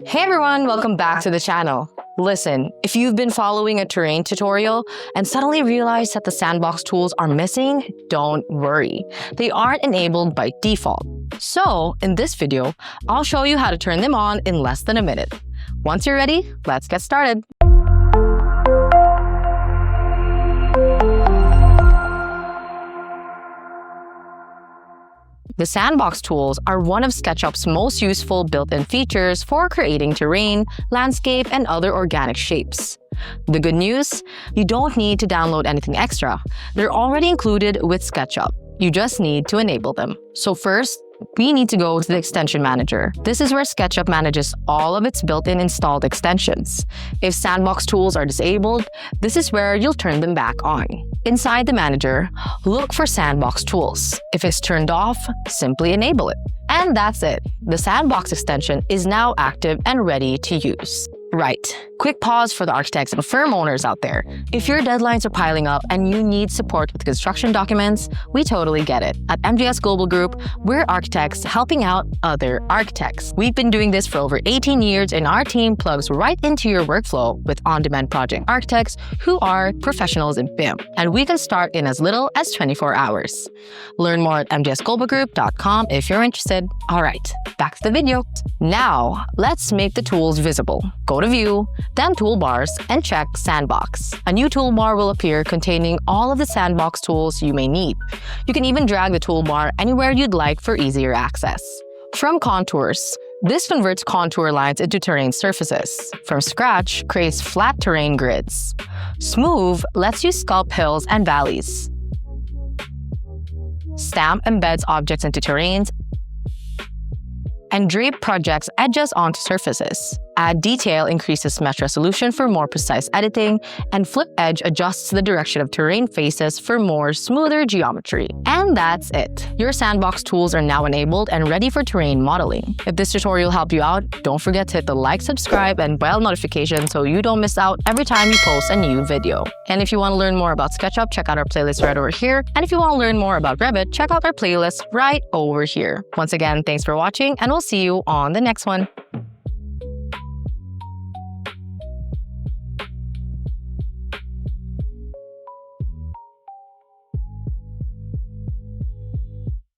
Hey everyone, welcome back to the channel. Listen, if you've been following a terrain tutorial and suddenly realize that the sandbox tools are missing, don't worry. They aren't enabled by default. So, in this video, I'll show you how to turn them on in less than a minute. Once you're ready, let's get started. The sandbox tools are one of SketchUp's most useful built-in features for creating terrain, landscape, and other organic shapes. The good news? You don't need to download anything extra. They're already included with SketchUp. You just need to enable them. So first, we need to go to the extension manager. This is where SketchUp manages all of its built-in installed extensions. If sandbox tools are disabled, this is where you'll turn them back on. Inside the manager, look for sandbox tools. If it's turned off, simply enable it. And that's it. The sandbox extension is now active and ready to use. Right. Quick pause for the architects and firm owners out there. If your deadlines are piling up and you need support with construction documents, we totally get it. At MJS Global Group, we're architects helping out other architects. We've been doing this for over 18 years and our team plugs right into your workflow with on-demand project architects who are professionals in BIM. And we can start in as little as 24 hours. Learn more at mjsglobalgroup.com if you're interested. All right, back to the video. Now, let's make the tools visible. Go to View, then Toolbars, and check Sandbox. A new toolbar will appear containing all of the sandbox tools you may need. You can even drag the toolbar anywhere you'd like for easier access. From Contours, this converts contour lines into terrain surfaces. From Scratch, creates flat terrain grids. Smoove lets you sculpt hills and valleys. Stamp embeds objects into terrains, and Drape projects edges onto surfaces. Add Detail increases mesh resolution for more precise editing, and Flip Edge adjusts the direction of terrain faces for more smoother geometry. And that's it. Your sandbox tools are now enabled and ready for terrain modeling. If this tutorial helped you out, don't forget to hit the like, subscribe, and bell notification so you don't miss out every time you post a new video. And if you want to learn more about SketchUp, check out our playlist right over here. And if you want to learn more about Revit, check out our playlist right over here. Once again, thanks for watching, and we'll see you on the next one.